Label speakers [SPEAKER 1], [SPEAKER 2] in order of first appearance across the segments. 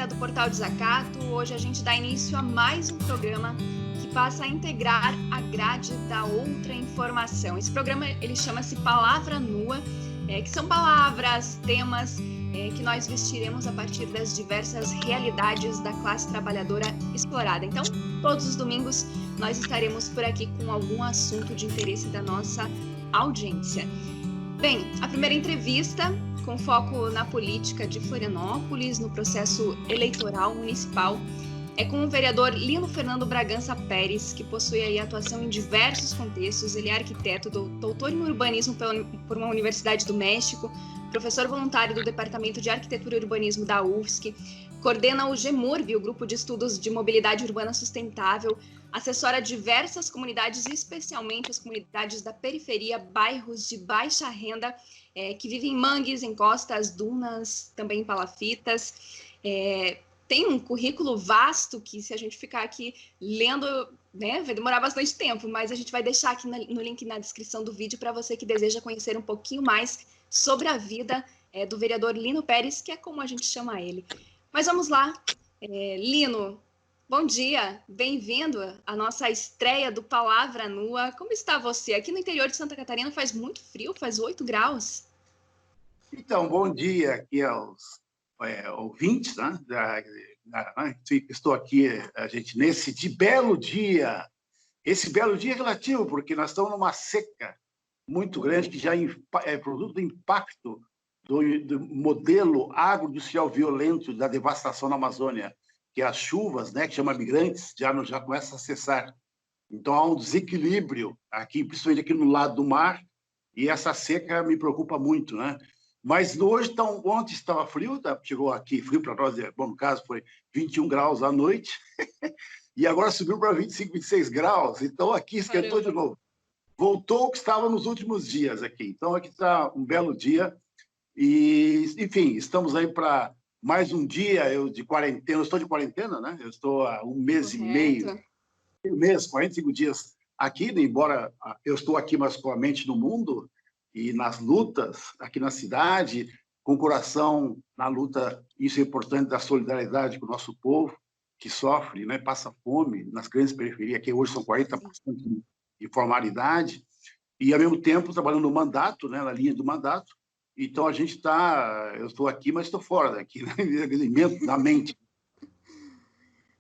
[SPEAKER 1] do Portal Desacato. Hoje a gente dá início a mais um programa que passa a integrar a grade da outra informação. Esse programa ele chama-se Palavra Nua, que são palavras, temas que nós vestiremos a partir das diversas realidades da classe trabalhadora explorada. Então, todos os domingos nós estaremos por aqui com algum assunto de interesse da nossa audiência. Bem, a primeira entrevista, com foco na política de Florianópolis, no processo eleitoral municipal, é com o vereador Lino Fernando Bragança Pérez, que possui aí atuação em diversos contextos. Ele é arquiteto, doutor em urbanismo por uma Universidade do México, professor voluntário do Departamento de Arquitetura e Urbanismo da UFSC, coordena o GEMURB, o Grupo de Estudos de Mobilidade Urbana Sustentável, assessora diversas comunidades, especialmente as comunidades da periferia, bairros de baixa renda, que vivem em mangues, encostas, dunas, também em palafitas. Tem um currículo vasto que, se a gente ficar aqui lendo, né, vai demorar bastante tempo, mas a gente vai deixar aqui no link na descrição do vídeo para você que deseja conhecer um pouquinho mais sobre a vida do vereador Lino Pérez, que é como a gente chama ele. Mas vamos lá. Lino, bom dia, bem-vindo à nossa estreia do Palavra Nua. Como está você? Aqui no interior de Santa Catarina faz muito frio, faz 8 graus.
[SPEAKER 2] Então, bom dia aqui aos ouvintes, né? Estou aqui, nesse belo dia. Esse belo dia é relativo, porque nós estamos numa seca muito grande, que já é produto do impacto do modelo agroindustrial violento da devastação na Amazônia, que as chuvas, né, que chama migrantes, já começam a cessar. Então, há um desequilíbrio aqui, principalmente aqui no lado do mar, e essa seca me preocupa muito, né? Mas hoje, ontem estava frio, chegou aqui frio para nós, bom, no caso foi 21 graus à noite, e agora subiu para 25, 26 graus, então aqui esquentou de novo. Voltou o que estava nos últimos dias aqui. Então, aqui está um belo dia, e, enfim, estamos aí para mais um dia de quarentena. Eu estou de quarentena, né? Eu estou há um mês e meio, 45 dias aqui, embora eu estou aqui, mas com a mente no mundo e nas lutas aqui na cidade, com o coração na luta, isso é importante, da solidariedade com o nosso povo, que sofre, né, passa fome nas grandes periferias, que hoje são 40% de formalidade, e, ao mesmo tempo, trabalhando no mandato, né, na linha do mandato. Então, eu estou aqui, mas estou fora daqui, né, na mente.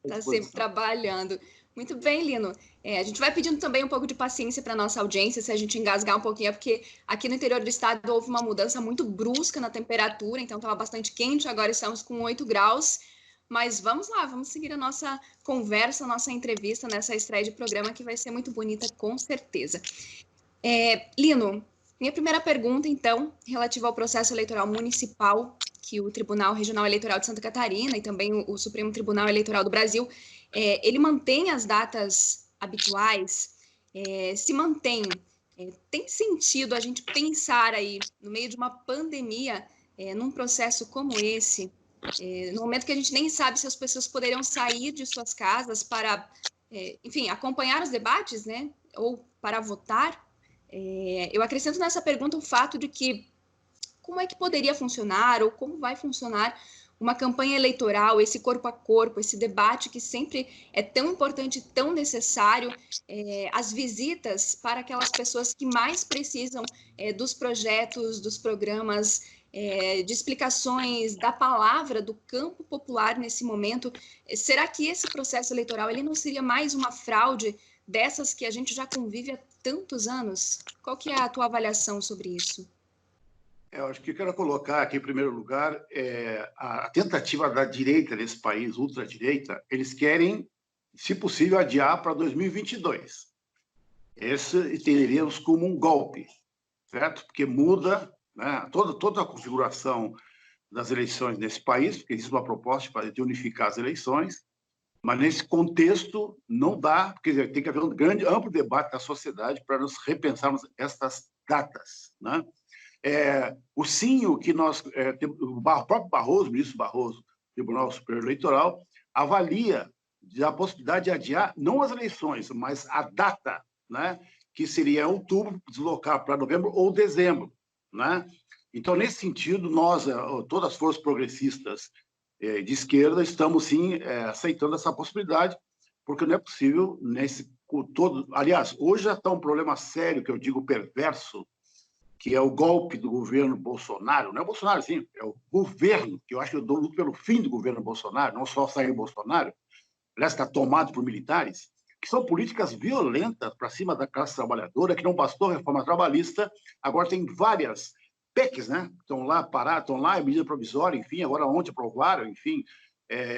[SPEAKER 1] Está sempre trabalhando. Muito bem, Lino. A gente vai pedindo também um pouco de paciência para a nossa audiência, se a gente engasgar um pouquinho, porque aqui no interior do estado houve uma mudança muito brusca na temperatura, então estava bastante quente, agora estamos com 8 graus. Mas vamos lá, vamos seguir a nossa conversa, a nossa entrevista nessa estreia de programa, que vai ser muito bonita, com certeza. Lino, minha primeira pergunta, então, relativa ao processo eleitoral municipal, que o Tribunal Regional Eleitoral de Santa Catarina e também o Supremo Tribunal Eleitoral do Brasil, ele mantém as datas habituais, se mantém. Tem sentido a gente pensar aí, no meio de uma pandemia, num processo como esse, no momento que a gente nem sabe se as pessoas poderiam sair de suas casas para, enfim, acompanhar os debates, né, ou para votar? Eu acrescento nessa pergunta o fato de que como é que poderia funcionar ou como vai funcionar uma campanha eleitoral, esse corpo a corpo, esse debate que sempre é tão importante, tão necessário, as visitas para aquelas pessoas que mais precisam dos projetos, dos programas, de explicações, da palavra, do campo popular nesse momento. Será que esse processo eleitoral ele não seria mais uma fraude dessas que a gente já convive há tantos anos? Qual que é a tua avaliação sobre isso?
[SPEAKER 2] Eu acho que eu quero colocar aqui, em primeiro lugar, a tentativa da direita nesse país, ultradireita, eles querem, se possível, adiar para 2022. Esse entenderíamos como um golpe, certo? Porque muda, né, toda a configuração das eleições nesse país, porque existe uma proposta de unificar as eleições, mas nesse contexto não dá, porque tem que haver um grande, amplo debate da sociedade para nós repensarmos estas datas, né? O sim que nós, o próprio Barroso, o ministro Barroso, Tribunal Superior Eleitoral, avalia a possibilidade de adiar não as eleições, mas a data, né, que seria outubro, deslocar para novembro ou dezembro, né? Então, nesse sentido, nós, todas as forças progressistas de esquerda, estamos, sim, aceitando essa possibilidade, porque não é possível, nesse todo... Aliás, hoje já está um problema sério, que eu digo perverso, que é o golpe do governo Bolsonaro. Não é o Bolsonaro, sim, é o governo, que eu acho que eu dou luto pelo fim do governo Bolsonaro, não só sair o Bolsonaro, aliás, está tomado por militares, que são políticas violentas para cima da classe trabalhadora, que não bastou a reforma trabalhista, agora tem várias PECs, né? Estão lá paradas, estão lá, medida provisória, enfim, agora ontem aprovaram, enfim,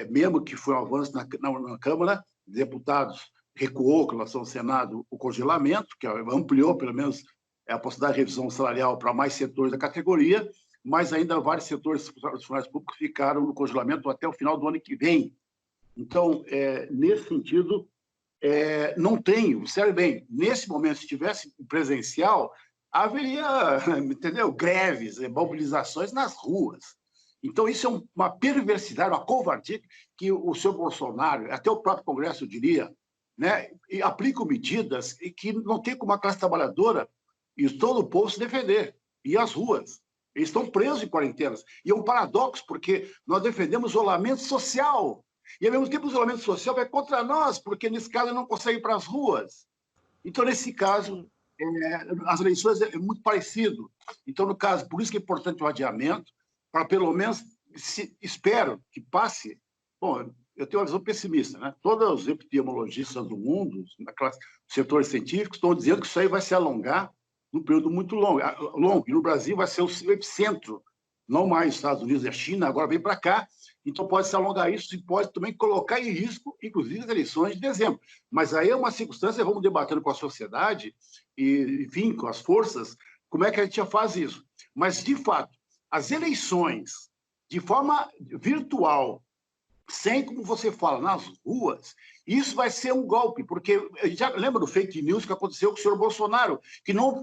[SPEAKER 2] mesmo que foi um avanço na Câmara, deputados recuou com relação ao Senado o congelamento, que ampliou, pelo menos, a possibilidade de revisão salarial para mais setores da categoria, mas ainda vários setores dos funcionários públicos ficaram no congelamento até o final do ano que vem. Então, nesse sentido, não tem, observe bem, nesse momento, se tivesse presencial, haveria, entendeu, greves, mobilizações nas ruas. Então, isso é uma perversidade, uma covardia que o senhor Bolsonaro, até o próprio Congresso, eu diria, né, aplicam medidas que não tem como a classe trabalhadora e todo o povo se defender. E as ruas. Eles estão presos em quarentenas. E é um paradoxo, porque nós defendemos isolamento social. E, ao mesmo tempo, o isolamento social vai contra nós, porque, nesse caso, não consegue ir para as ruas. Então, nesse caso, as eleições é muito parecido. Então, no caso, por isso que é importante o adiamento, para, pelo menos, espero que passe... Bom, eu tenho uma visão pessimista, né? Todos os epidemiologistas do mundo, os setores científicos, estão dizendo que isso aí vai se alongar num período muito longo. E no Brasil vai ser o epicentro, não mais os Estados Unidos e a China, agora vem para cá, então pode se alongar isso e pode também colocar em risco, inclusive, as eleições de dezembro. Mas aí é uma circunstância, vamos debatendo com a sociedade e, enfim, com as forças, como é que a gente faz isso. Mas, de fato, as eleições, de forma virtual, sem, como você fala, nas ruas, isso vai ser um golpe, porque já lembra do fake news que aconteceu com o senhor Bolsonaro, que não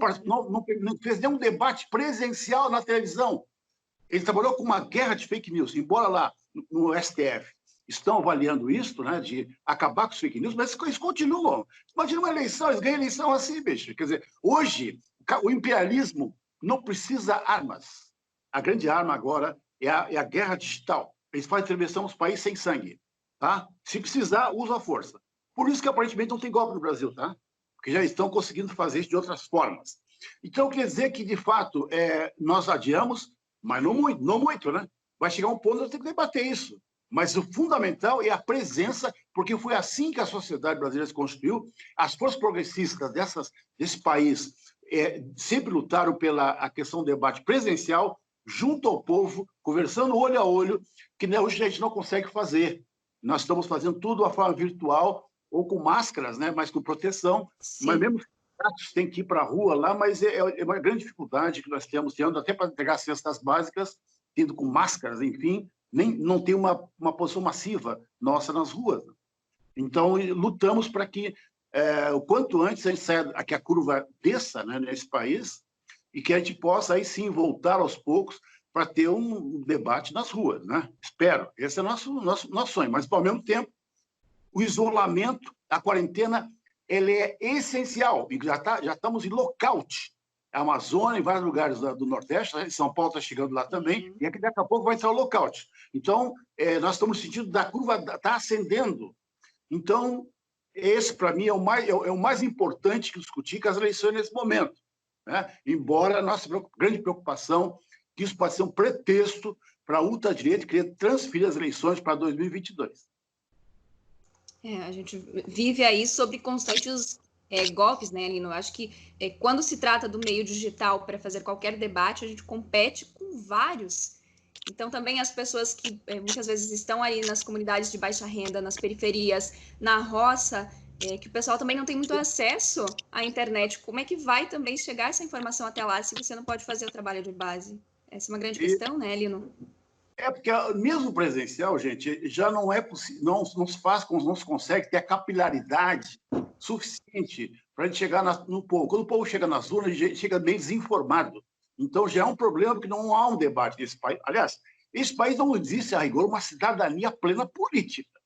[SPEAKER 2] fez nenhum debate presencial na televisão. Ele trabalhou com uma guerra de fake news, embora lá no STF estão avaliando isso, né, de acabar com os fake news, mas eles continuam. Imagina uma eleição, eles ganham eleição assim, bicho. Quer dizer, hoje, o imperialismo não precisa armas. A grande arma agora é a guerra digital. Eles fazem intervenção nos países sem sangue. Tá? Se precisar, usa a força. Por isso que, aparentemente, não tem golpe no Brasil, tá? Porque já estão conseguindo fazer isso de outras formas. Então, quer dizer que, de fato, nós adiamos, mas não muito, né? Vai chegar um ponto que nós temos que debater isso. Mas o fundamental é a presença, porque foi assim que a sociedade brasileira se constituiu. As forças progressistas desse país sempre lutaram pela a questão do debate presencial, junto ao povo, conversando olho a olho, que hoje a gente não consegue fazer. Nós estamos fazendo tudo de forma virtual, ou com máscaras, né, mas com proteção. Sim. Mas mesmo os tem que ir para a rua lá, mas é uma grande dificuldade que nós temos, tendo até para entregar cestas básicas, tendo com máscaras, enfim, não tem uma posição massiva nossa nas ruas. Então, lutamos para que, o quanto antes, a gente saia, que a curva desça, né, nesse país, e que a gente possa, aí sim, voltar aos poucos para ter um debate nas ruas, né? Espero. Esse é o nosso sonho. Mas, ao mesmo tempo, o isolamento, a quarentena, ele é essencial. E já estamos em lockout. A Amazônia, em vários lugares do Nordeste, né? São Paulo está chegando lá também, e aqui daqui a pouco vai entrar o lockout. Então, nós estamos sentindo da curva está ascendendo. Então, esse, para mim, é o mais importante que discutir com as eleições nesse momento. Né? Embora a nossa grande preocupação que isso pode ser um pretexto para a ultradireita querer transferir as eleições para 2022.
[SPEAKER 1] A gente vive aí sobre constantes golpes, né, Lino? Acho que quando se trata do meio digital para fazer qualquer debate, a gente compete com vários. Então, também as pessoas que muitas vezes estão aí nas comunidades de baixa renda, nas periferias, na roça, que o pessoal também não tem muito acesso à internet. Como é que vai também chegar essa informação até lá se você não pode fazer o trabalho de base? Essa é uma grande questão, né, Lino?
[SPEAKER 2] Porque mesmo presencial, gente, já não é possível, não se consegue ter a capilaridade suficiente para a gente chegar no povo. Quando o povo chega nas urnas, a gente chega bem desinformado. Então, já é um problema, porque não há um debate nesse país. Aliás, esse país não existe, a rigor, uma cidadania plena política.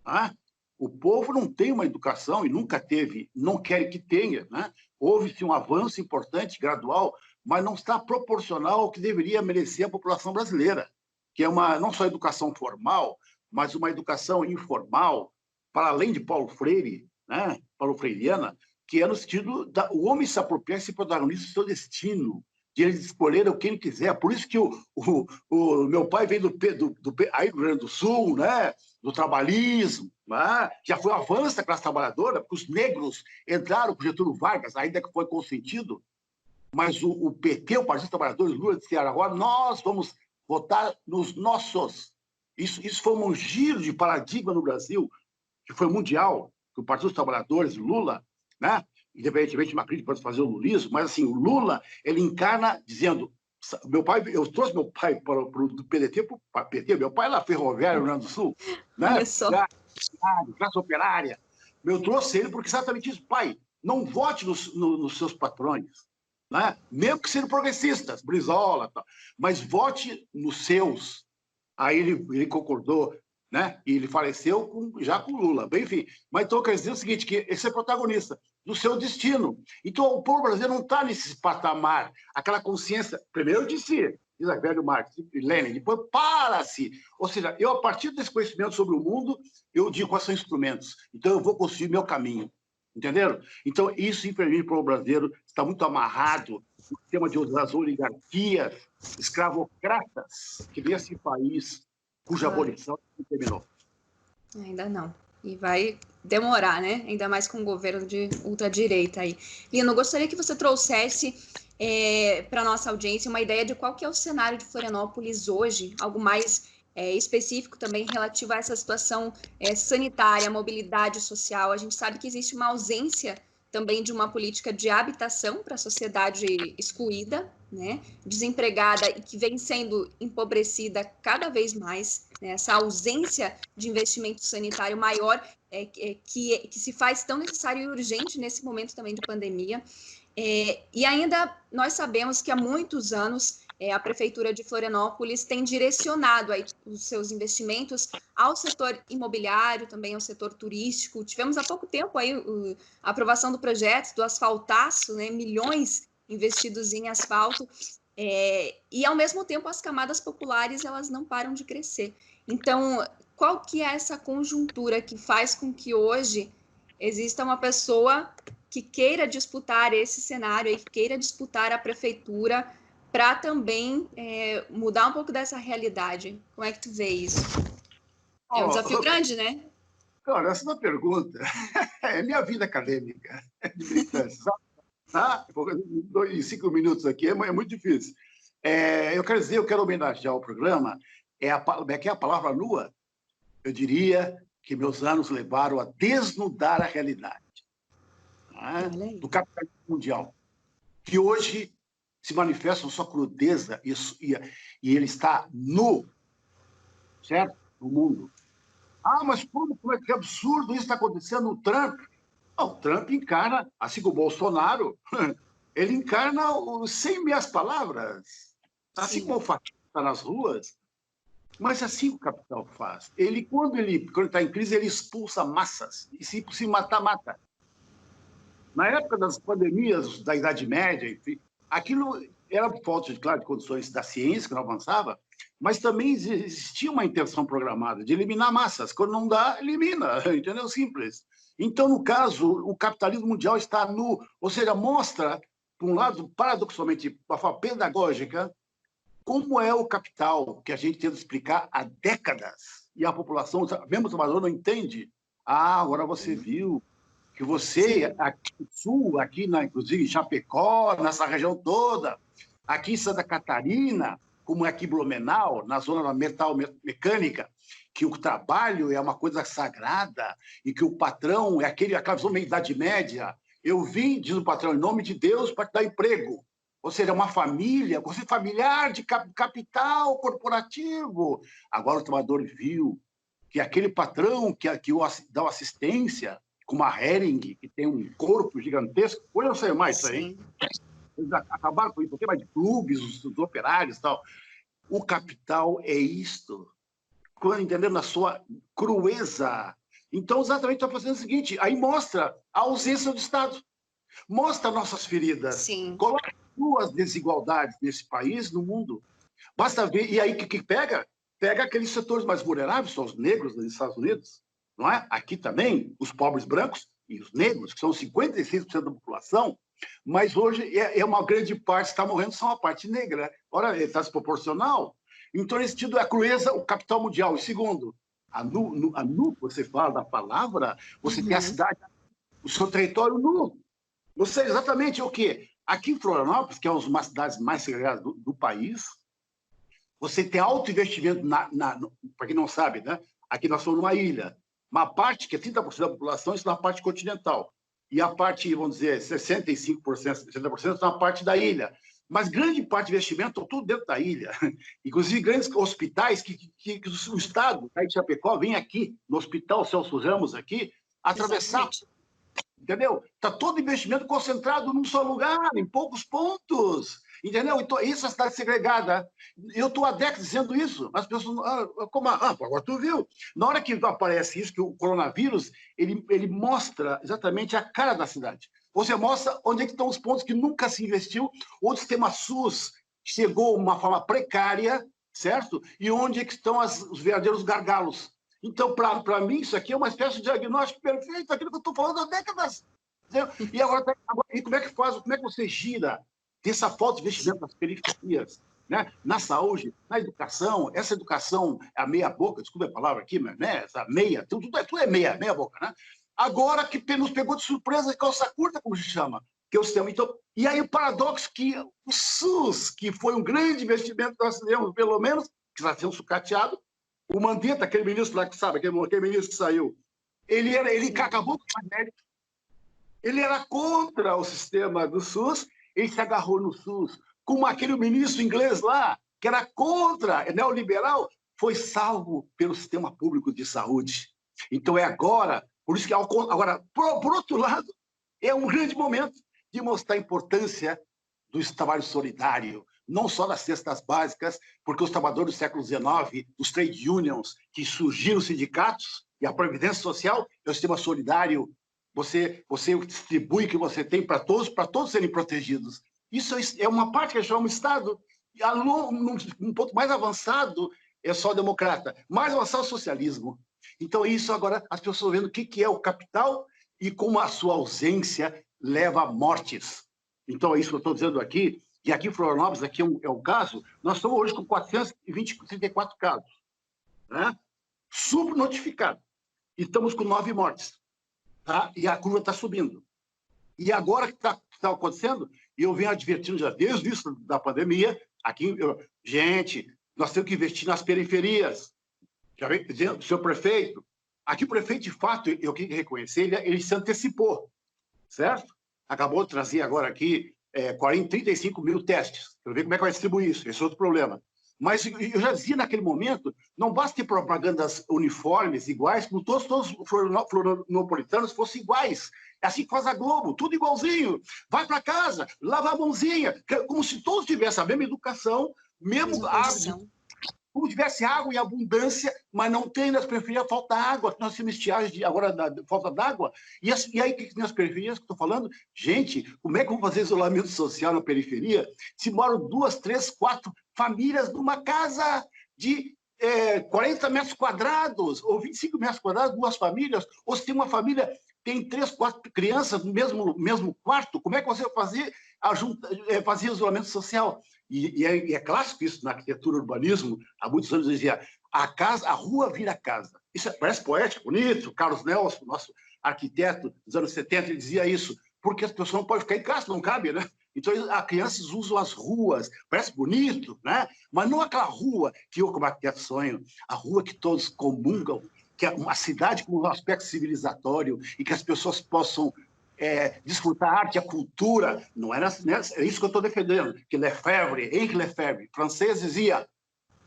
[SPEAKER 2] Tá? O povo não tem uma educação, e nunca teve, não quer que tenha. Né? Houve-se um avanço importante, gradual, mas não está proporcional ao que deveria merecer a população brasileira. que é uma não só educação formal, mas uma educação informal, para além de Paulo Freire, né? Paulo Freireana, que é no sentido o homem se apropriar e se protagonista do seu destino, de ele escolher o que ele quiser. Por isso que o meu pai veio aí do Rio Grande do Sul, né? Do trabalhismo, né? Já foi o avanço da classe trabalhadora, porque os negros entraram com Getúlio Vargas, ainda que foi consentido, mas o PT, o Partido dos Trabalhadores, Lula, disseram agora nós vamos votar nos nossos. Isso foi um giro de paradigma no Brasil, que foi mundial, que o Partido dos Trabalhadores, Lula, né? Independentemente de uma crítica pode fazer o lulismo, mas assim, o Lula, ele encarna dizendo, eu trouxe meu pai do PDT para o PT, meu pai era ferroviário no Rio Grande do Sul, né?
[SPEAKER 1] Olha só.
[SPEAKER 2] Classe operária. Eu trouxe ele porque exatamente isso, pai, não vote nos seus patrões, né? Mesmo que sejam progressistas, Brizola, tal, mas vote nos seus. Aí ele concordou, né? E ele faleceu já com Lula. Bem, enfim, mas então quer dizer o seguinte, que esse é protagonista do seu destino. Então o povo brasileiro não está nesse patamar, aquela consciência, primeiro de si, diz a velho Marx e Lenin, depois para-se. Ou seja, eu, a partir desse conhecimento sobre o mundo, eu digo quais são os instrumentos. Então eu vou construir meu caminho. Entenderam? Então, isso, infelizmente, para o brasileiro está muito amarrado no tema das oligarquias escravocratas que vem esse país cuja abolição não terminou.
[SPEAKER 1] Ainda não. E vai demorar, né? Ainda mais com o governo de ultradireita aí. Lino, gostaria que você trouxesse para a nossa audiência uma ideia de qual que é o cenário de Florianópolis hoje, algo mais específico também relativo a essa situação sanitária, mobilidade social. A gente sabe que existe uma ausência também de uma política de habitação para a sociedade excluída, né, desempregada e que vem sendo empobrecida cada vez mais, né, essa ausência de investimento sanitário maior que se faz tão necessário e urgente nesse momento também de pandemia. E ainda nós sabemos que há muitos anos a Prefeitura de Florianópolis tem direcionado aí os seus investimentos ao setor imobiliário, também ao setor turístico. Tivemos há pouco tempo aí a aprovação do projeto do asfaltaço, né, milhões investidos em asfalto, e ao mesmo tempo as camadas populares elas não param de crescer. Então, qual que é essa conjuntura que faz com que hoje exista uma pessoa que queira disputar esse cenário, que queira disputar a prefeitura para também mudar um pouco dessa realidade? Como é que tu vê isso? É um desafio grande, né?
[SPEAKER 2] Cara, essa é uma pergunta. É minha vida acadêmica de militância, tá? Em 5 minutos aqui é muito difícil. Eu quero homenagear o programa. É a palavra nua. Eu diria que meus anos levaram a desnudar a realidade, tá? Do capitalismo mundial, que hoje se manifesta sua crudeza e ele está nu, certo? No mundo. Mas como é que absurdo isso está acontecendo no Trump? O Trump encarna, assim como o Bolsonaro, ele encarna sem meias palavras, assim como o Fachin está nas ruas, mas assim o capital faz. Quando ele está em crise, ele expulsa massas, e se matar, mata. Na época das pandemias da Idade Média, enfim, aquilo era por falta, claro, de condições da ciência, que não avançava, mas também existia uma intenção programada de eliminar massas. Quando não dá, elimina, entendeu? Simples. Então, no caso, o capitalismo mundial está nu, ou seja, mostra, por um lado, paradoxalmente, de uma forma pedagógica, como é o capital que a gente tenta explicar há décadas, e a população, mesmo o trabalhador, não entende. Agora você viu que você, aqui no sul, inclusive em Chapecó, nessa região toda, aqui em Santa Catarina, como é aqui em Blumenau, na zona da metal mecânica, que o trabalho é uma coisa sagrada e que o patrão é aquela visão da Idade Média. Eu vim, diz o patrão, em nome de Deus, para te dar emprego. Ou seja, uma família, você familiar de capital corporativo. Agora o trabalhador viu que aquele patrão que dá assistência, como a Hering, que tem um corpo gigantesco, hoje eu não sei mais isso aí. Eles acabaram com isso, não tem mais de clubes, os operários e tal. O capital é isto, entendendo a sua crueza. Então, exatamente, está fazendo o seguinte, aí mostra a ausência do Estado, mostra nossas feridas,
[SPEAKER 1] Sim.
[SPEAKER 2] Coloca duas desigualdades nesse país, no mundo. Basta ver, e aí o que pega? pega aqueles setores mais vulneráveis, são os negros nos Estados Unidos, não é? Aqui também, os pobres brancos e os negros, que são 56% da população, mas hoje é uma grande parte que está morrendo, são a parte negra. Ora, está desproporcional. Então, nesse sentido, a crueza, o capital mundial. E segundo, a nu, você fala da palavra, você tem a cidade, o seu território nu. Ou seja, exatamente o quê? Aqui em Florianópolis, que é uma das cidades mais segregadas do país, você tem alto investimento, para quem não sabe, né? Aqui nós somos numa ilha. Uma parte, que é 30% da população, está na parte continental. E a parte, vamos dizer, 65%, 60% está na parte da ilha. Mas grande parte do investimento está tudo dentro da ilha. Inclusive, grandes hospitais que o Estado, aí de Chapecó, vem aqui, no Hospital Celso Ramos, aqui, atravessar. Exatamente. Entendeu? Está todo investimento concentrado num só lugar, em poucos pontos. Entendeu? Então, isso é a cidade segregada. Eu estou há décadas dizendo isso. As pessoas... agora tu viu. Na hora que aparece isso, que o coronavírus, ele mostra exatamente a cara da cidade. Você mostra onde é que estão os pontos que nunca se investiu, onde o sistema SUS chegou de uma forma precária, certo? E onde é que estão os verdadeiros gargalos. Então, para mim, isso aqui é uma espécie de diagnóstico perfeito, aquilo que eu estou falando há décadas. E agora, como é que faz? Como é que você gira dessa falta de investimento nas periferias, né? Na saúde, na educação? Essa educação é a meia-boca, desculpa a palavra aqui, mas né? Essa meia, tudo é meia-boca, né? Agora que nos pegou de surpresa, calça curta, como se chama, que é o sistema. Então, e aí o paradoxo que o SUS, que foi um grande investimento que nós fizemos, pelo menos, que está sendo sucateado, o Mandetta, aquele ministro lá que sabe, aquele ministro que saiu, ele acabou com o mérito. Ele era contra o sistema do SUS, ele se agarrou no SUS, como aquele ministro inglês lá, que era contra, neoliberal, foi salvo pelo sistema público de saúde. Então é agora, por isso que agora, por outro lado, é um grande momento de mostrar a importância do trabalho solidário, não só das cestas básicas, porque os trabalhadores do século XIX, os trade unions, que surgiram os sindicatos, e a Previdência Social é o sistema solidário, você distribui o que você tem para todos serem protegidos. Isso é uma parte que a gente chama de Estado. Um ponto mais avançado é só democrata, mais avançado é o socialismo. Então, isso agora, as pessoas vendo o que é o capital e como a sua ausência leva a mortes. Então, é isso que eu estou dizendo aqui. E aqui em Florianópolis, aqui é o caso, nós estamos hoje com 434 casos, né? Subnotificado. E estamos com 9 mortes. Tá? E a curva está subindo. E agora que está acontecendo, e eu venho advertindo já desde o início da pandemia, aqui, gente, nós temos que investir nas periferias. Já vem dizendo, senhor prefeito, aqui o prefeito, de fato, eu queria reconhecer, ele se antecipou, certo? Acabou de trazer agora aqui 35 mil testes. Quero ver como é que vai distribuir isso, esse é outro problema. Mas eu já dizia naquele momento, não basta ter propagandas uniformes, iguais, como todos os florianopolitanos fossem iguais. É assim que faz a Globo, tudo igualzinho. Vai para casa, lava a mãozinha, como se todos tivessem a mesma educação, mesmo água, como tivesse água em abundância, mas não tem nas periferias, falta água, nós temos estiagem agora falta d'água. E aí, que nas periferias que eu estou falando? Gente, como é que vão fazer isolamento social na periferia se moram 2, 3, 4 famílias numa casa de 40 metros quadrados, ou 25 metros quadrados, 2 famílias, ou se tem uma família, tem 3, 4 crianças no mesmo quarto, como é que você vai fazer isolamento social? E é clássico isso na arquitetura e urbanismo, há muitos anos dizia, a rua vira casa. Isso parece poético, bonito, Carlos Nelson, nosso arquiteto dos anos 70, ele dizia isso, porque as pessoas não podem ficar em casa, não cabe, né? Então, as crianças usam as ruas, parece bonito, né? Mas não aquela rua que eu, como arquiteto, sonho, a rua que todos comungam, que é uma cidade com um aspecto civilizatório e que as pessoas possam desfrutar a arte e a cultura. Não é isso que eu estou defendendo, que Henri Lefebvre, francês, dizia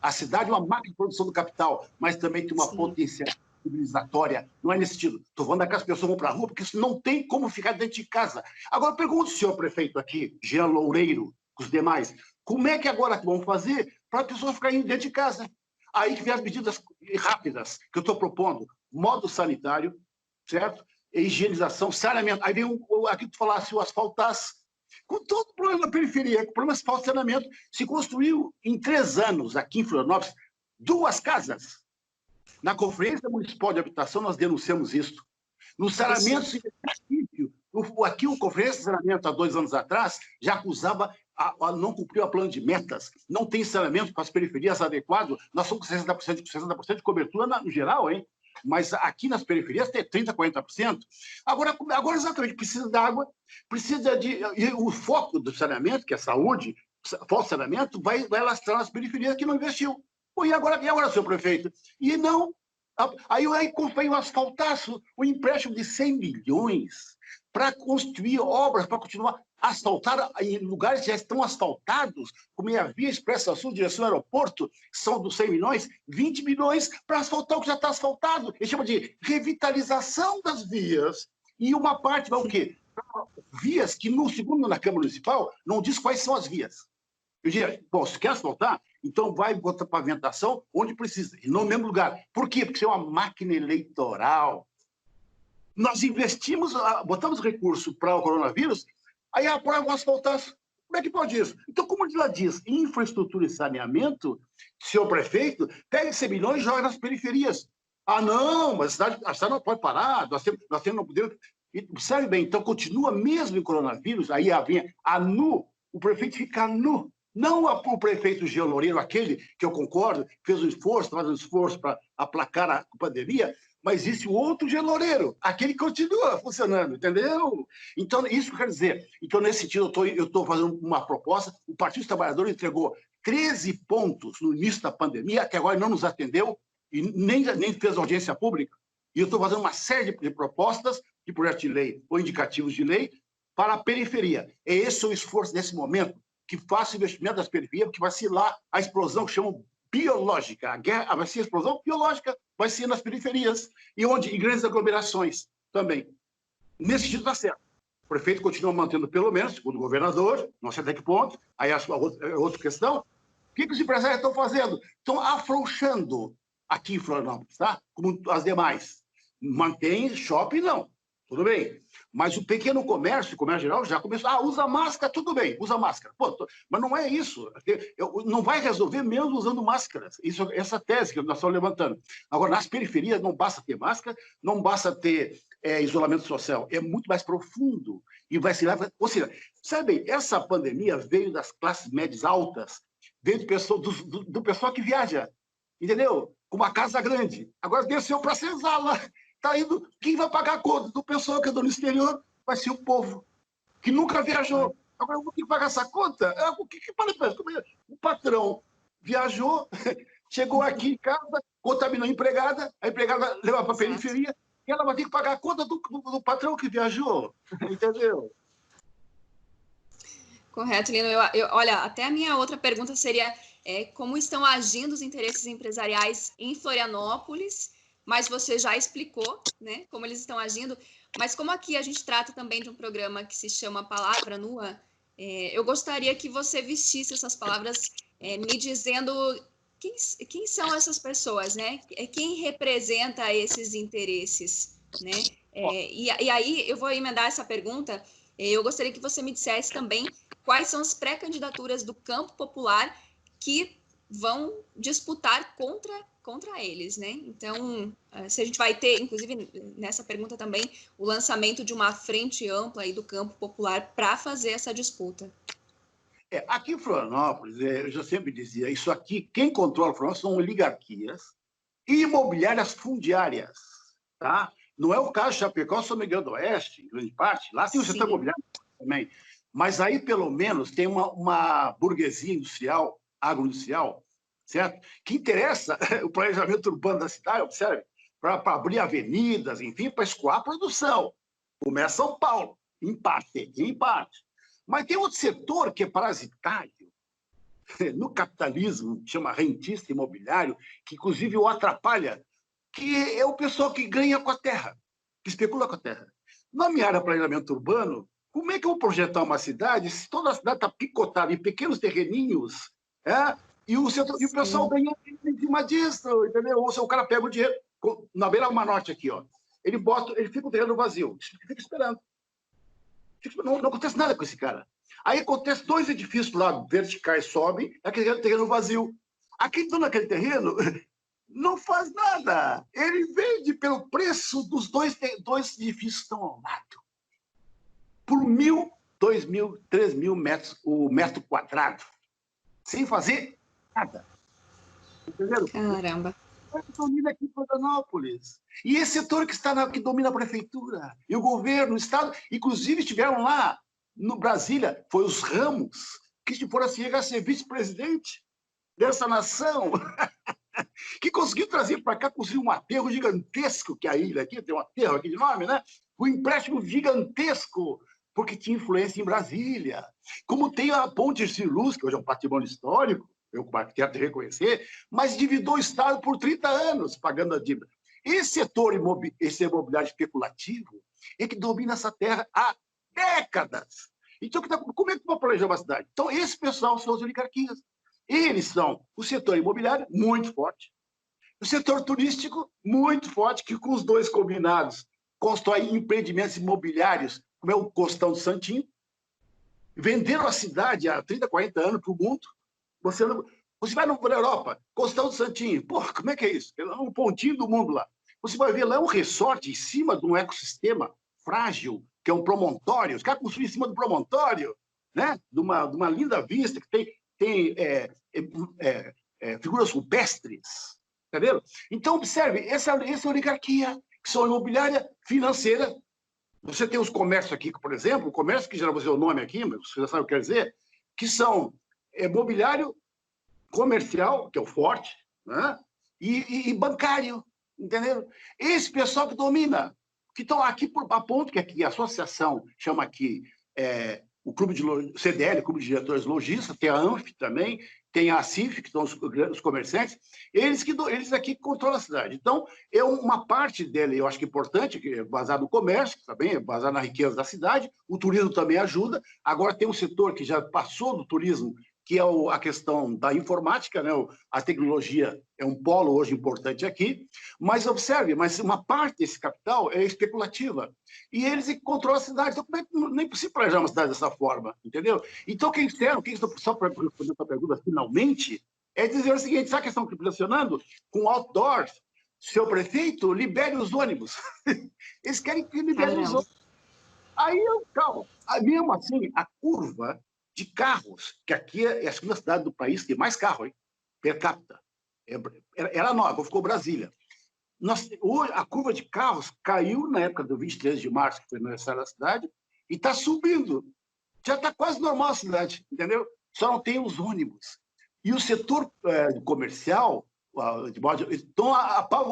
[SPEAKER 2] a cidade é uma máquina de produção do capital, mas também tem uma potência civilizatória, não é nesse sentido. Estou falando que as pessoas vão para a rua, porque isso não tem como ficar dentro de casa. Agora, pergunto ao senhor prefeito aqui, Jean Loureiro, os demais, como é que agora vão fazer para as pessoas ficarem dentro de casa? Aí que vem as medidas rápidas que eu estou propondo, modo sanitário, certo? Higienização, saneamento. Aí vem aqui tu falasse o asfaltasse. Com todo o problema da periferia, com o problema de asfalto e saneamento, se construiu em 3 anos, aqui em Florianópolis, 2 casas. Na Conferência Municipal de Habitação, nós denunciamos isso. No saneamento, aqui o Conferência de Saneamento, há 2 anos atrás, já acusava a não cumprir o plano de metas, não tem saneamento para as periferias adequado, nós somos com 60% de cobertura no geral, hein? Mas aqui nas periferias tem 30%, 40%. Agora exatamente, precisa de água, precisa de... E o foco do saneamento, que é saúde, foco do saneamento, vai lastrar nas periferias que não investiu. E agora, senhor prefeito? E não... Aí comprei um asfaltaço, um empréstimo de 100 milhões para construir obras, para continuar a asfaltar em lugares que já estão asfaltados, como é a Via Expressa Sul, direção ao aeroporto, são dos 100 milhões, 20 milhões para asfaltar o que já está asfaltado. Ele chama de revitalização das vias. E uma parte vai o quê? Vias que, segundo na Câmara Municipal, não diz quais são as vias. Eu diria, bom, se quer asfaltar, então vai botar pavimentação onde precisa, e no mesmo lugar. Por quê? Porque isso é uma máquina eleitoral. Nós investimos, botamos recurso para o coronavírus, aí aprova o asfaltaço. Como é que pode isso? Então, como ela diz, infraestrutura e saneamento, senhor prefeito, pega esses milhões e joga nas periferias. Ah, não, mas a cidade não pode parar, nós temos não podemos... Sabe bem, então continua mesmo em coronavírus, aí a nu, o prefeito fica nu. Não o prefeito Jean Loureiro, aquele que eu concordo, fez um esforço, faz um esforço para aplacar a pandemia, mas existe o outro Jean Loureiro, aquele que continua funcionando, entendeu? Então, isso que eu quero dizer. Então, nesse sentido, eu estou fazendo uma proposta, o Partido dos Trabalhadores entregou 13 pontos no início da pandemia, até agora não nos atendeu, e nem fez audiência pública, e eu estou fazendo uma série de propostas, de projetos de lei ou indicativos de lei, para a periferia. É esse o esforço nesse momento, que faça o investimento das periferias, porque vai ser lá a explosão que chamam biológica. A guerra vai ser a explosão biológica, vai ser nas periferias, e em grandes aglomerações também. Nesse sentido, está certo. O prefeito continua mantendo, pelo menos, segundo o governador, não sei até que ponto, aí a outra questão, o que os empresários estão fazendo? Estão afrouxando aqui em Florianópolis, tá? Como as demais. Mantém shopping, não. Tudo bem. Mas o pequeno comércio, o comércio geral, já começou. Ah, usa máscara, tudo bem, usa máscara. Pô, mas não é isso. Não vai resolver mesmo usando máscaras. Essa tese que nós estamos levantando. Agora, nas periferias, não basta ter máscara, não basta ter isolamento social. É muito mais profundo. E vai se levar. Ou seja, sabe, essa pandemia veio das classes médias altas, veio do pessoal que viaja, entendeu? Com uma casa grande. Agora desceu para a senzala. Tá indo, quem vai pagar a conta do pessoal que é do exterior vai ser o povo, que nunca viajou. Agora eu vou ter que pagar essa conta? O que parece? O patrão viajou, chegou aqui em casa, contaminou a empregada leva para a periferia, e ela vai ter que pagar a conta do patrão que viajou. Entendeu?
[SPEAKER 1] Correto, Lino. Olha, até a minha outra pergunta seria como estão agindo os interesses empresariais em Florianópolis, mas você já explicou, né, como eles estão agindo. Mas como aqui a gente trata também de um programa que se chama Palavra Nua, eu gostaria que você vestisse essas palavras me dizendo quem são essas pessoas, né? Quem representa esses interesses, né? E aí eu vou emendar essa pergunta. Eu gostaria que você me dissesse também quais são as pré-candidaturas do campo popular que vão disputar contra eles, né? Então, se a gente vai ter, inclusive, nessa pergunta também, o lançamento de uma frente ampla aí do campo popular para fazer essa disputa.
[SPEAKER 2] Aqui em Florianópolis, eu já sempre dizia, isso aqui, quem controla Florianópolis são oligarquias e imobiliárias fundiárias, tá? Não é o caso de Chapecó, São Miguel do Oeste, em grande parte, lá tem o setor imobiliário também, mas aí, pelo menos, tem uma burguesia industrial, agroindustrial, certo? Que interessa o planejamento urbano da cidade, observe, para abrir avenidas, enfim, para escoar a produção. Começa São Paulo, em parte. Mas tem outro setor que é parasitário, no capitalismo, que chama rentista imobiliário, que inclusive o atrapalha, que é o pessoal que ganha com a terra, que especula com a terra. Na minha área de planejamento urbano, como é que eu vou projetar uma cidade se toda a cidade está picotada em pequenos terreninhos, e o pessoal ganha em cima disso, entendeu? Ou se o cara pega o dinheiro, na beira uma norte aqui, ó, ele fica o terreno vazio, fica esperando. Não acontece nada com esse cara. Aí acontece 2 edifícios lá verticais sobem, aquele terreno vazio. Aquele dono daquele terreno não faz nada. Ele vende pelo preço dos dois edifícios que estão ao lado. Por 1.000, 2.000, 3.000 metros o metro quadrado. Sem fazer nada. Entenderam?
[SPEAKER 1] Caramba.
[SPEAKER 2] Domina aqui em Florianópolis. E esse setor que domina a prefeitura, e o governo, o Estado, inclusive estiveram lá no Brasília, foi os Ramos, que foram chegar a ser vice-presidente dessa nação, que conseguiu trazer para cá, construir um aterro gigantesco, que a ilha aqui, tem um aterro aqui de nome, né? Um empréstimo gigantesco, porque tinha influência em Brasília. Como tem a Ponte de Luz, que hoje é um patrimônio histórico, eu como arquiteto de reconhecer, mas endividou o Estado por 30 anos, pagando a dívida. Esse setor imobiliário especulativo é que domina essa terra há décadas. Então, como é que vai planejar uma cidade? Então, esse pessoal são as oligarquias. Eles são o setor imobiliário, muito forte, o setor turístico, muito forte, que com os dois combinados constroem empreendimentos imobiliários, como é o Costão do Santinho, venderam a cidade há 30, 40 anos para o mundo. Você vai na Europa, Costão do Santinho, porra, como é que é isso? É um pontinho do mundo lá. Você vai ver lá um resort em cima de um ecossistema frágil, que é um promontório. Os caras construíram em cima do promontório, né? de uma linda vista, que tem figuras rupestres. Tá vendo? Então, observe, essa oligarquia, que são imobiliária financeira. Você tem os comércios aqui, por exemplo, o comércio, que já vou dizer o nome aqui, mas você já sabe o que quer dizer, que são mobiliário comercial, que é o forte, né? e bancário, entendeu? Esse pessoal que domina, que estão aqui a ponto que aqui a associação chama aqui o Clube de CDL, Clube de Diretores Lojistas, tem a ANF também, tem a CIF, que são os comerciantes, eles aqui controlam a cidade. Então, é uma parte dele, eu acho que é importante, que é baseado no comércio, também é baseado na riqueza da cidade, o turismo também ajuda. Agora tem um setor que já passou do turismo, que é a questão da informática, né? A tecnologia é um polo hoje importante aqui, mas observe, uma parte desse capital é especulativa, e eles que controlam a cidade. Então, como é que nem é possível planejar uma cidade dessa forma, entendeu? Então, só para responder a sua pergunta, finalmente, é dizer o seguinte, sabe a questão que eu estou pressionando? Com outdoors, seu prefeito, libere os ônibus. Eles querem que libere os ônibus. Aí, calma, mesmo assim, a curva de carros, que aqui é a segunda cidade do país que tem mais carro, hein? Per capita. Era nova, ficou Brasília. Hoje, a curva de carros caiu na época do 23 de março, que foi no aniversário da cidade, e está subindo. Já está quase normal a cidade, entendeu? Só não tem os ônibus. E o setor comercial estão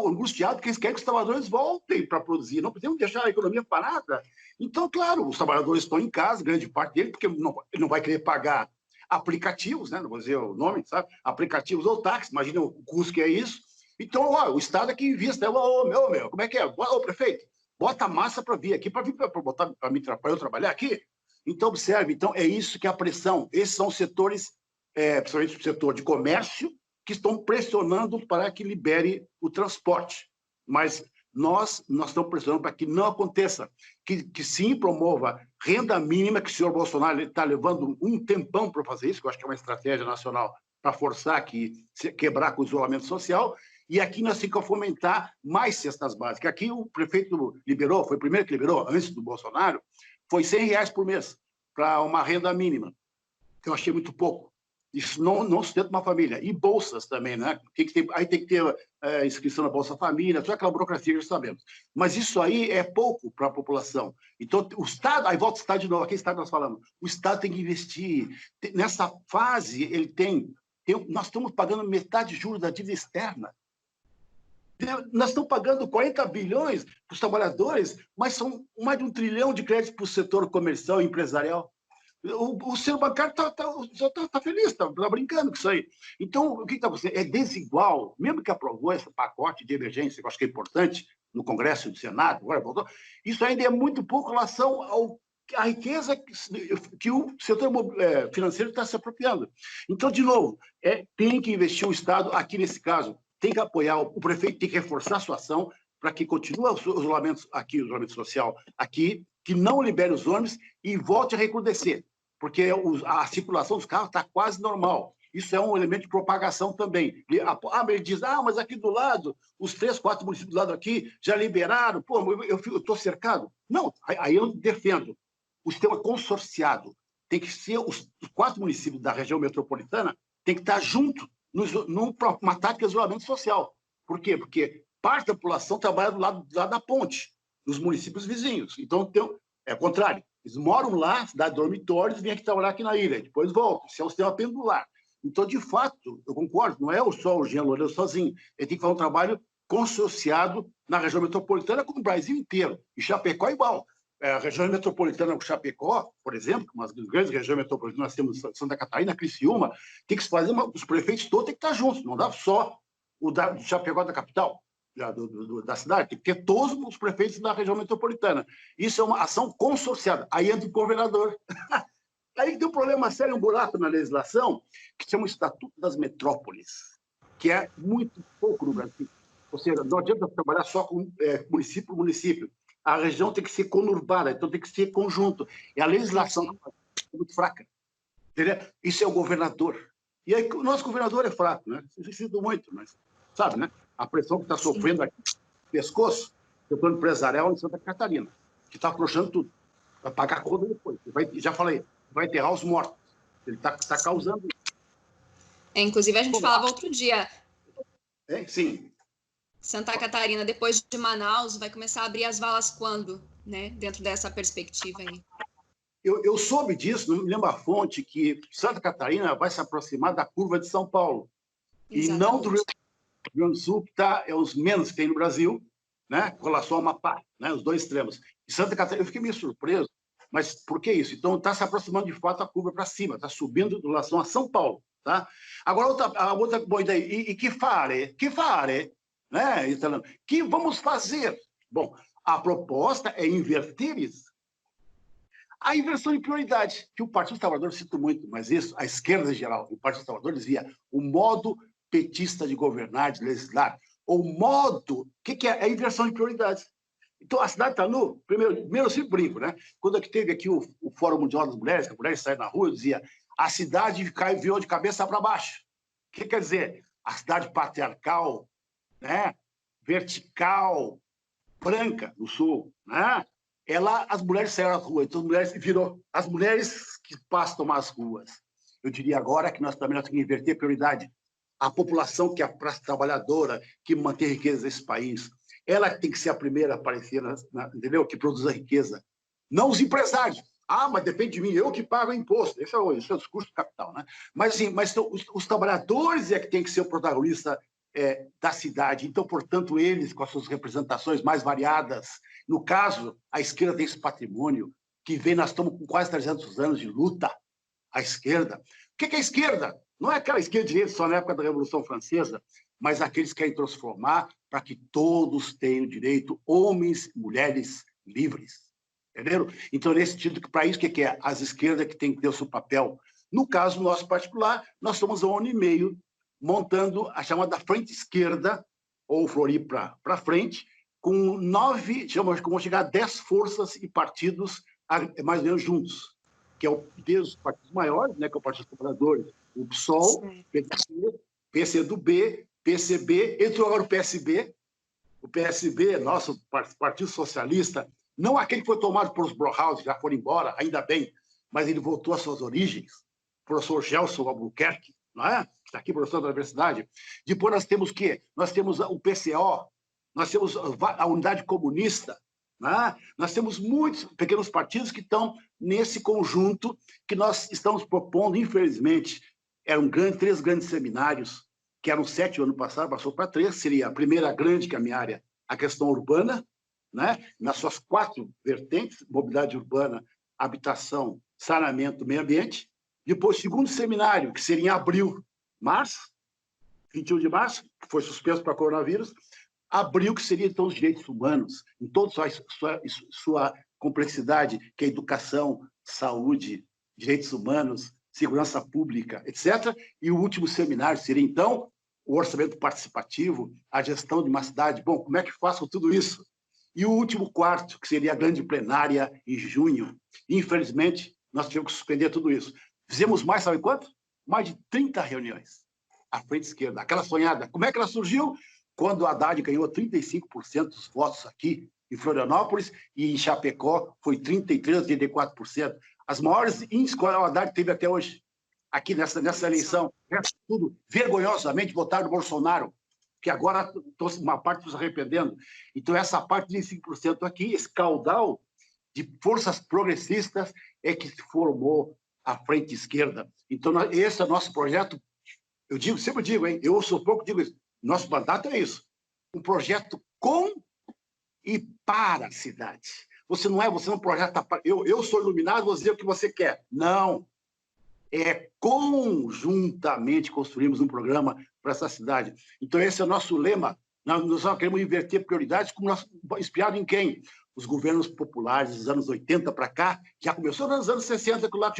[SPEAKER 2] angustiados porque eles querem que os trabalhadores voltem para produzir. Não podemos deixar a economia parada. Então, claro, os trabalhadores estão em casa, grande parte deles, porque ele não vai querer pagar aplicativos, né? Não vou dizer o nome, sabe? Aplicativos ou táxi, imagina o custo que é isso. Então, o Estado é que invista. Meu, como é que é? Ô, prefeito, bota a massa para vir aqui, para eu trabalhar aqui. Então, observe, é isso que é a pressão. Esses são os setores, principalmente o setor de comércio, que estão pressionando para que libere o transporte. Mas nós estamos pressionando para que não aconteça, que sim promova renda mínima, que o senhor Bolsonaro está levando um tempão para fazer isso, que eu acho que é uma estratégia nacional para forçar quebrar com o isolamento social, e aqui nós temos que fomentar mais cestas básicas. Aqui o prefeito liberou, foi o primeiro que liberou, antes do Bolsonaro, foi R$100 por mês para uma renda mínima, que eu achei muito pouco. Isso não sustenta uma família. E bolsas também, né? Aí tem que ter inscrição na Bolsa Família, toda aquela burocracia que já sabemos. Mas isso aí é pouco para a população. Então, o Estado, aí volta o Estado de novo, aqui Estado nós falamos, o Estado tem que investir. Nessa fase, nós estamos pagando metade de juros da dívida externa. Nós estamos pagando 40 bilhões para os trabalhadores, mas são mais de 1 trilhão de créditos para o setor comercial e empresarial. O setor bancário está feliz, está brincando com isso aí. Então, o que está acontecendo? É desigual. Mesmo que aprovou esse pacote de emergência, que eu acho que é importante, no Congresso e no Senado, agora voltou, isso ainda é muito pouco em relação à riqueza que o setor financeiro está se apropriando. Então, de novo, tem que investir o Estado, aqui nesse caso, tem que apoiar, o prefeito tem que reforçar a sua ação para que continue o isolamento social aqui, que não libere os ônibus e volte a recrudescer, porque a circulação dos carros está quase normal. Isso é um elemento de propagação também. Ele diz, mas aqui do lado, os 3, 4 municípios do lado aqui já liberaram, pô, eu estou cercado. Não, aí eu defendo. O sistema consorciado tem que ser, os 4 municípios da região metropolitana tem que estar junto numa tática de isolamento social. Por quê? Porque parte da população trabalha do lado da ponte, nos municípios vizinhos. Então, é o contrário. Eles moram lá, cidade de dormitórios, vêm aqui trabalhar aqui na ilha, depois voltam. Isso é um sistema pendular. Então, de fato, eu concordo, não é só o Jean Loureiro sozinho. Ele tem que fazer um trabalho consorciado na região metropolitana, como o Brasil inteiro. E Chapecó é igual. A região metropolitana de Chapecó, por exemplo, uma das grandes regiões metropolitanas, nós temos Santa Catarina, Criciúma, tem que se fazer, os prefeitos todos têm que estar juntos, não dá só o de Chapecó da capital, da cidade, tem que ter todos os prefeitos da região metropolitana. Isso é uma ação consorciada. Aí entra o governador. Aí tem um problema sério, um buraco na legislação, que se chama o Estatuto das Metrópoles, que é muito pouco no Brasil. Ou seja, não adianta trabalhar só com município por município. A região tem que ser conurbada, então tem que ser conjunto. E a legislação é muito fraca. Entendeu? Isso é o governador. E aí o nosso governador é fraco, né? Eu sinto muito, mas sabe, né? A pressão que está sofrendo aqui no pescoço, setor empresarial em Santa Catarina, que está afrouxando tudo. Vai pagar a conta depois. Já falei, vai enterrar os mortos. Ele está causando isso.
[SPEAKER 1] Inclusive, a gente falava outro dia.
[SPEAKER 2] Sim.
[SPEAKER 1] Santa Catarina, depois de Manaus, vai começar a abrir as valas quando, né? Dentro dessa perspectiva aí.
[SPEAKER 2] Eu soube disso, não me lembro a fonte, que Santa Catarina vai se aproximar da curva de São Paulo. Exatamente. E não do Rio Grande do Sul, que é os menos que tem no Brasil, né? Com relação ao Amapá, né? Os 2 extremos. E Santa Catarina, eu fiquei meio surpreso, mas por que isso? Então, está se aproximando de fato a curva para cima, está subindo em relação a São Paulo. Tá? Agora, a outra boa ideia, e que fare? Né, italiano? Que vamos fazer? Bom, a proposta é inverter isso. A inversão de prioridade, que o Partido Trabalhador cita muito, mas isso, a esquerda em geral, o Partido Trabalhador dizia o modo petista de governar, de legislar, o modo... O que é? É a inversão de prioridades. Então, a cidade está no... Primeiro eu sempre brinco, né? Quando teve aqui o Fórum Mundial das Mulheres, que as mulheres saíram na rua, eu dizia a cidade virou de cabeça para baixo. O que quer dizer? A cidade patriarcal, né? Vertical, branca, no sul, né? As mulheres saíram às ruas, então as mulheres que passam a tomar as ruas. Eu diria agora que nós também temos que inverter a prioridade. A população que é a classe trabalhadora, que mantém a riqueza desse país, ela tem que ser a primeira a aparecer, entendeu? Que produz a riqueza. Não os empresários. Mas depende de mim, eu que pago o imposto. Esse é o discurso do capital, né? Mas os trabalhadores é que tem que ser o protagonista da cidade. Então, portanto, eles, com as suas representações mais variadas, no caso, a esquerda tem esse patrimônio que nós estamos com quase 300 anos de luta, a esquerda. O que é a esquerda? Não é aquela esquerda direita só na época da Revolução Francesa, mas aqueles que querem transformar para que todos tenham direito, homens e mulheres livres. Entenderam? Então, nesse sentido, para isso, o que é? As esquerdas que têm que ter o seu papel. No caso nosso particular, nós estamos há 1 ano e meio montando a chamada Frente Esquerda, ou Floripa para frente, com 9, vamos chegar a 10 forças e partidos mais ou menos juntos, que é desde os partidos maiores, né, que é o Partido dos Trabalhadores, o PSOL, PTB, PCdoB, PCB, entrou agora o PSB, nosso Partido Socialista, não aquele que foi tomado por os Brauhaus, já foram embora, ainda bem, mas ele voltou às suas origens, o professor Gelson Albuquerque, não é? Que está aqui, professor da universidade. Depois nós temos o quê? Nós temos o PCO, nós temos a Unidade Comunista, né? Nós temos muitos pequenos partidos que estão nesse conjunto que nós estamos propondo, infelizmente, eram 3 grandes seminários, que eram 7 o ano passado, passou para 3, seria a primeira grande, que é a minha área, a questão urbana, né? Nas suas 4 vertentes, mobilidade urbana, habitação, saneamento, meio ambiente. Depois, o segundo seminário, que seria em abril, 21 de março, que foi suspenso para coronavírus, abril, que seria, então, os direitos humanos, em toda sua complexidade, que é educação, saúde, direitos humanos, segurança pública, etc. E o último seminário seria, então, o orçamento participativo, a gestão de uma cidade. Bom, como é que faço tudo isso? E o último quarto, que seria a grande plenária em junho. Infelizmente, nós tivemos que suspender tudo isso. Fizemos mais, sabe quanto? mais de 30 reuniões. A frente esquerda, aquela sonhada. Como é que ela surgiu? Quando o Haddad ganhou 35% dos votos aqui em Florianópolis e em Chapecó foi 33%, 34%. As maiores índices que o Haddad teve até hoje, aqui nessa eleição. Tudo vergonhosamente votaram no Bolsonaro, que agora uma parte se arrependendo. Então, essa parte de 5% aqui, esse caudal de forças progressistas é que formou a frente esquerda. Então, esse é o nosso projeto. Eu digo, sempre digo, hein? Eu sou pouco digo isso. Nosso mandato é isso. Um projeto com e para a cidade. Você não projeta... Eu sou iluminado, vou dizer o que você quer. Não. É conjuntamente construímos um programa para essa cidade. Então, esse é o nosso lema. Nós queremos inverter prioridades, inspirado em quem? Os governos populares dos anos 80 para cá, já começou nos anos 60, que lá,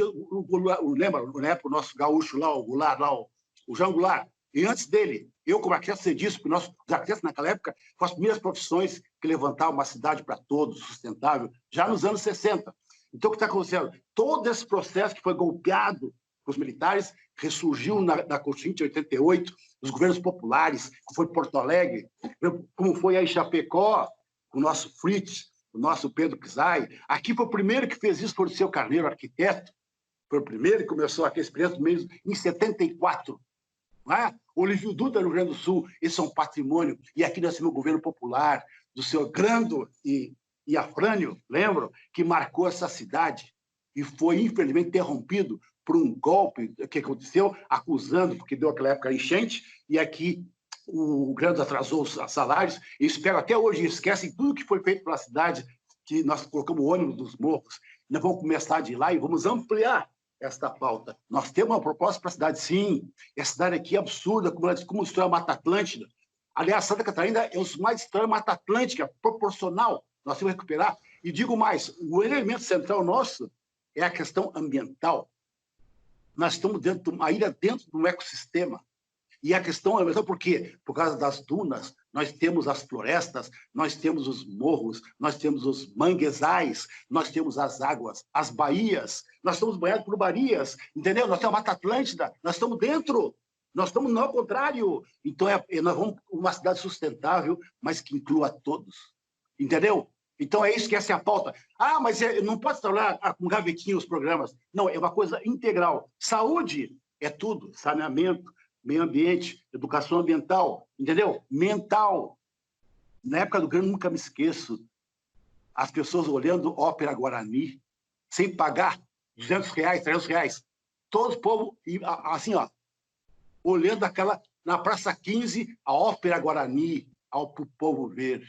[SPEAKER 2] lembra, o nosso gaúcho lá, o Goulart, lá, o João Goulart. E antes dele, eu, como arquiteto, sei disso, porque os arquitetos, naquela época, foram as primeiras profissões que levantavam uma cidade para todos, sustentável, já nos anos 60. Então, o que está acontecendo? Todo esse processo que foi golpeado com os militares ressurgiu na Constituinte 88, os governos populares, como foi Porto Alegre, como foi aí Chapecó, o nosso Fritz, o nosso Pedro Kizai. Aqui foi o primeiro que fez isso, foi o Seu Carneiro, arquiteto. Foi o primeiro que começou aqui esse projeto mesmo em 74. Não é? Olívio Dutra, no Rio Grande do Sul, esse é um patrimônio. E aqui nós temos o governo popular, do seu Grando e Afrânio, lembram? Que marcou essa cidade e foi, infelizmente, interrompido por um golpe que aconteceu, acusando, porque deu aquela época enchente, e aqui o Grande atrasou os salários, e espero até hoje, esquecem tudo que foi feito pela cidade, que nós colocamos o ônibus dos morros. Nós vamos começar de lá e vamos ampliar esta pauta. Nós temos uma proposta para a cidade, sim. Essa cidade aqui é absurda, como destrói a Mata Atlântica. Aliás, Santa Catarina é um dos mais destrói a Mata Atlântica, proporcional. Nós temos que recuperar. E digo mais, o elemento central nosso é a questão ambiental. Nós estamos dentro de uma ilha, dentro de um ecossistema. E a questão ambiental, por quê? Por causa das dunas, nós temos as florestas, nós temos os morros, nós temos os manguezais, nós temos as águas, as baías, nós estamos banhados por baías, entendeu? Nós temos a Mata Atlântida, nós estamos dentro, nós estamos no contrário. Então, nós vamos uma cidade sustentável, mas que inclua todos, entendeu? Então, é isso que essa é a pauta. Ah, mas não pode trabalhar com gavetinho os programas. Não, é uma coisa integral. Saúde é tudo, saneamento, meio ambiente, educação ambiental, entendeu? Mental. Na época do Grêmio, nunca me esqueço, as pessoas olhando Ópera Guarani, sem pagar R$200, R$300. Todo o povo, assim, ó, olhando na Praça 15, a Ópera Guarani, para o povo ver.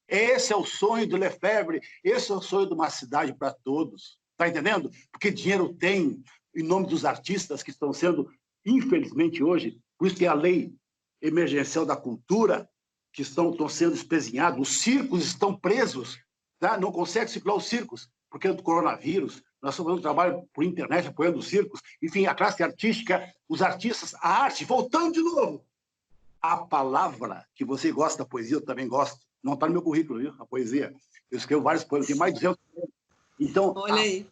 [SPEAKER 2] Esse é o sonho do Lefebvre, esse é o sonho de uma cidade para todos. Está entendendo? Porque dinheiro tem, em nome dos artistas que estão sendo, infelizmente hoje, por isso que a lei emergencial da cultura, que estão sendo espezinhados, os circos estão presos, tá? Não consegue circular os circos, porque é do coronavírus. Nós estamos fazendo um trabalho por internet, apoiando os circos. Enfim, a classe artística, os artistas, a arte, voltando de novo. A palavra, que você gosta da poesia, eu também gosto. Não está no meu currículo, viu? A poesia. Eu escrevo vários poemas, tem mais de 200. Então, olha aí.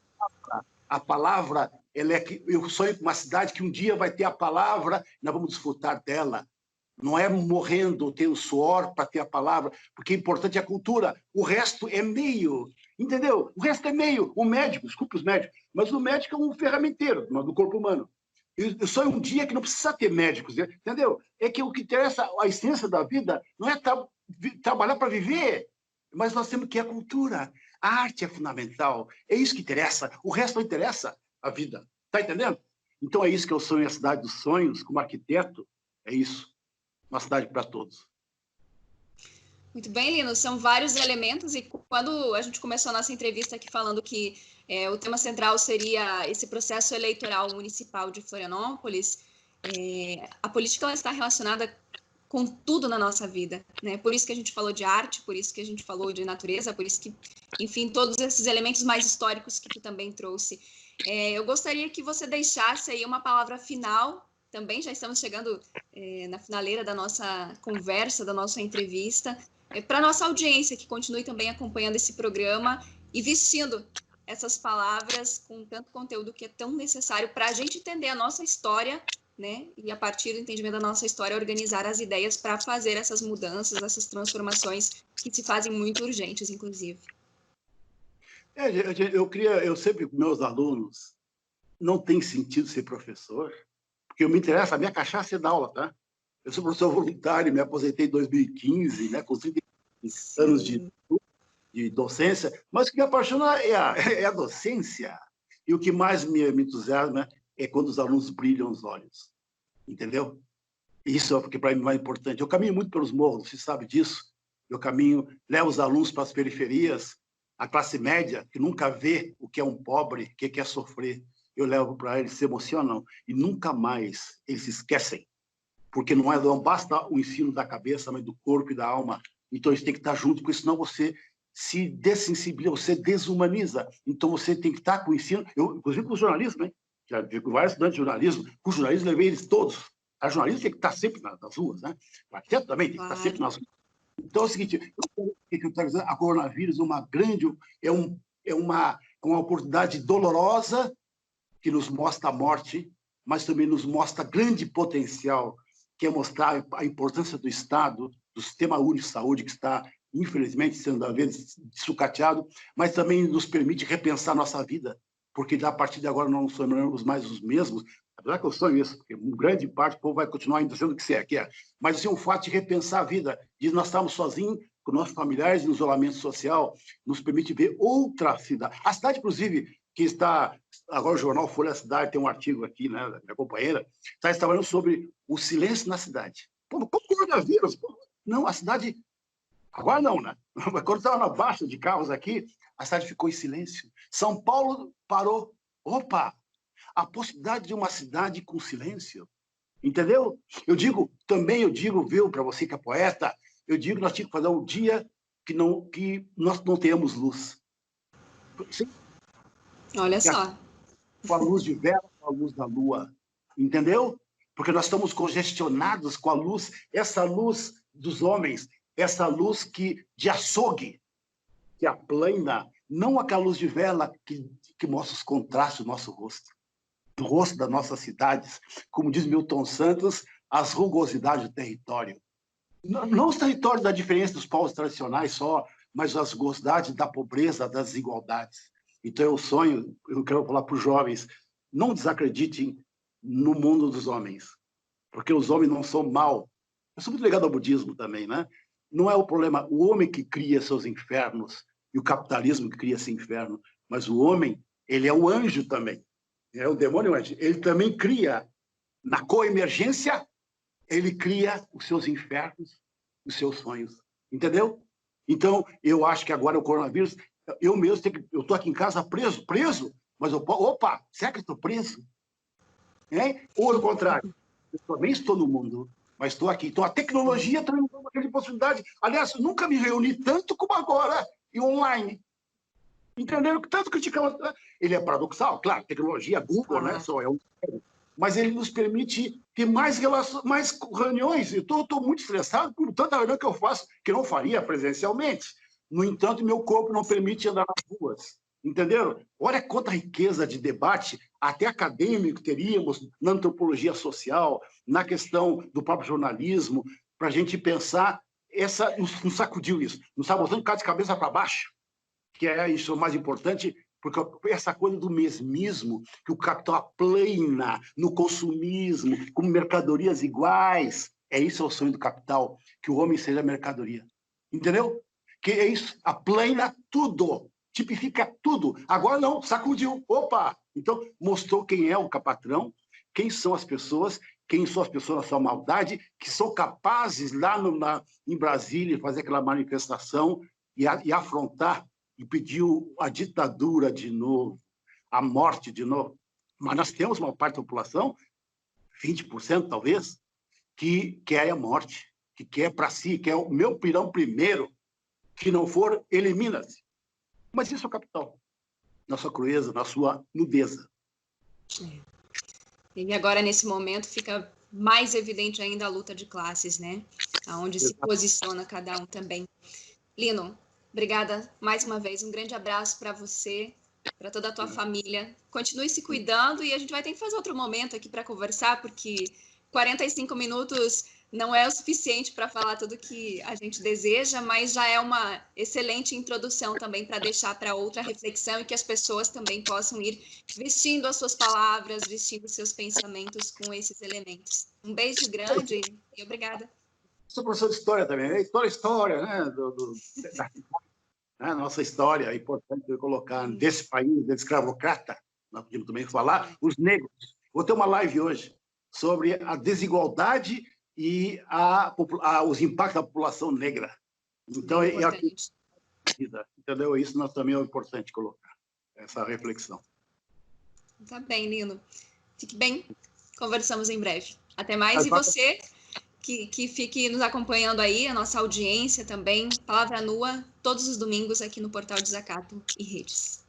[SPEAKER 2] A palavra, eu sonho com uma cidade que um dia vai ter a palavra, nós vamos desfrutar dela. Não é morrendo, ter o suor para ter a palavra, porque o importante é a cultura. O resto é meio, entendeu? O resto é meio. O médico, desculpe os médicos, mas o médico é um ferramenteiro do corpo humano. Eu sonho um dia que não precisa ter médicos, entendeu? É que o que interessa, a essência da vida, não é trabalhar para viver, mas nós temos que a cultura. A arte é fundamental, é isso que interessa. O resto não interessa a vida. Está entendendo? Então é isso que eu sonho, a cidade dos sonhos, como arquiteto, é isso. Uma cidade para todos.
[SPEAKER 1] Muito bem, Lino, são vários elementos, e quando a gente começou a nossa entrevista aqui falando que o tema central seria esse processo eleitoral municipal de Florianópolis, a política ela está relacionada com tudo na nossa vida, né? Por isso que a gente falou de arte, por isso que a gente falou de natureza, por isso que, enfim, todos esses elementos mais históricos que tu também trouxe. Eu gostaria que você deixasse aí uma palavra final, também já estamos chegando na finaleira da nossa conversa, da nossa entrevista, para a nossa audiência, que continue também acompanhando esse programa e vestindo essas palavras com tanto conteúdo que é tão necessário para a gente entender a nossa história, né? E a partir do entendimento da nossa história, organizar as ideias para fazer essas mudanças, essas transformações que se fazem muito urgentes, inclusive.
[SPEAKER 2] Eu sempre, com meus alunos, não tem sentido ser professor, porque me interessa, a minha cachaça é dar aula, tá? Eu sou professor voluntário, me aposentei em 2015, né, com 30 anos de docência, mas o que me apaixona é a docência. E o que mais me entusiasma é quando os alunos brilham os olhos, entendeu? Isso é porque para mim é mais importante. Eu caminho muito pelos morros, você sabe disso. Eu caminho, levo os alunos para as periferias, a classe média, que nunca vê o que é um pobre, o que é sofrer. Eu levo para eles, se emocionam e nunca mais eles se esquecem, porque não basta o ensino da cabeça, mas do corpo e da alma. Então, eles têm que estar junto, porque senão você se dessensibiliza, você desumaniza. Então, você tem que estar com o ensino. Eu, inclusive, com o jornalismo, né? Já vi com vários estudantes de jornalismo. Com o jornalismo, levei eles todos. A jornalista tem que estar sempre nas ruas, né? O arquiteto também tem que estar sempre nas ruas. Então, é o seguinte, eu estou dizendo, a coronavírus é uma oportunidade dolorosa que nos mostra a morte, mas também nos mostra grande potencial, que é mostrar a importância do Estado, do Sistema Único de Saúde, que está, infelizmente, sendo, às vezes, sucateado, mas também nos permite repensar nossa vida, porque, a partir de agora, não somos mais os mesmos, apesar que eu sonho isso, porque grande parte do povo vai continuar ainda sendo o que é, mas, assim, o fato de repensar a vida, de nós estarmos sozinhos, com nossos familiares, no isolamento social, nos permite ver outra cidade. A cidade, inclusive, que está... Agora o jornal Folha da Cidade tem um artigo aqui, né, da minha companheira, está trabalhando sobre o silêncio na cidade. Pô, como coronavírus? Pô, não, a cidade... Agora não, né? Mas quando estava na baixa de carros aqui, a cidade ficou em silêncio. São Paulo parou. Opa! A possibilidade de uma cidade com silêncio. Entendeu? Eu digo, viu, para você que é poeta, eu digo que nós tínhamos que fazer um dia que nós não tenhamos luz. Sim?
[SPEAKER 1] Olha só.
[SPEAKER 2] Com a luz de vela, com a luz da lua. Entendeu? Porque nós estamos congestionados com a luz, essa luz dos homens, essa luz de açougue, que aplana, não aquela luz de vela que mostra os contrastes do nosso rosto, do rosto das nossas cidades. Como diz Milton Santos, as rugosidades do território. Não os territórios da diferença dos povos tradicionais só, mas as rugosidades da pobreza, das desigualdades. Então, eu quero falar para os jovens, não desacreditem no mundo dos homens, porque os homens não são mal. Eu sou muito ligado ao budismo também, né? Não é o problema o homem que cria seus infernos e o capitalismo que cria esse inferno, mas o homem, ele é um anjo também. É o demônio anjo. Ele também cria, na coemergência, ele cria os seus infernos, os seus sonhos. Entendeu? Então, eu acho que agora o coronavírus, eu mesmo eu estou aqui em casa preso, mas opa, será que eu estou preso? Ou ao contrário, eu também estou no mundo, mas estou aqui. Então, a tecnologia também me dá uma grande possibilidade. Aliás, eu nunca me reuni tanto como agora, e online. Entenderam? Tanto criticamos. Ele é paradoxal, claro, tecnologia, Google, né? Só é um... Mas ele nos permite ter mais reuniões. Eu estou muito estressado por tanta reunião que eu faço, que não faria presencialmente. No entanto, meu corpo não permite andar nas ruas. Entenderam? Olha quanta riqueza de debate, até acadêmico, teríamos na antropologia social, na questão do próprio jornalismo, para a gente pensar, nos sacudiu isso, nos está botando de cabeça para baixo, que é isso o mais importante, porque essa coisa do mesmismo, que o capital aplana no consumismo, como mercadorias iguais, isso é o sonho do capital, que o homem seja mercadoria. Entendeu? Que é isso, aplana tudo, tipifica tudo. Agora não, sacudiu. Opa! Então, mostrou quem é o patrão, quem são as pessoas na sua maldade, que são capazes lá em Brasília fazer aquela manifestação e afrontar e pediu a ditadura de novo, a morte de novo. Mas nós temos uma parte da população, 20% talvez, que quer a morte, que quer para si, que é o meu pirão primeiro, que não for, elimina-se. Mas isso é o capital, na sua crueza, na sua nudeza.
[SPEAKER 1] E agora, nesse momento, fica mais evidente ainda a luta de classes, né? Aonde se posiciona cada um também. Lino, obrigada mais uma vez, um grande abraço para você, para toda a tua família. Continue se cuidando e a gente vai ter que fazer outro momento aqui para conversar, porque 45 minutos não é o suficiente para falar tudo que a gente deseja, mas já é uma excelente introdução também para deixar para outra reflexão e que as pessoas também possam ir vestindo as suas palavras, vestindo seus pensamentos com esses elementos. Um beijo grande e obrigada.
[SPEAKER 2] Sou professor de história também, né? História, né? Nossa história é importante colocar desse país, desse escravocrata, nós podemos também falar, os negros. Vou ter uma live hoje sobre a desigualdade e os impactos da população negra. Então, entendeu? Isso nós também é importante colocar, essa reflexão.
[SPEAKER 1] Tá bem, Nino. Fique bem, conversamos em breve. Até mais. E você, que fique nos acompanhando aí, a nossa audiência também, Palavra Nua, todos os domingos aqui no Portal Desacato e Redes.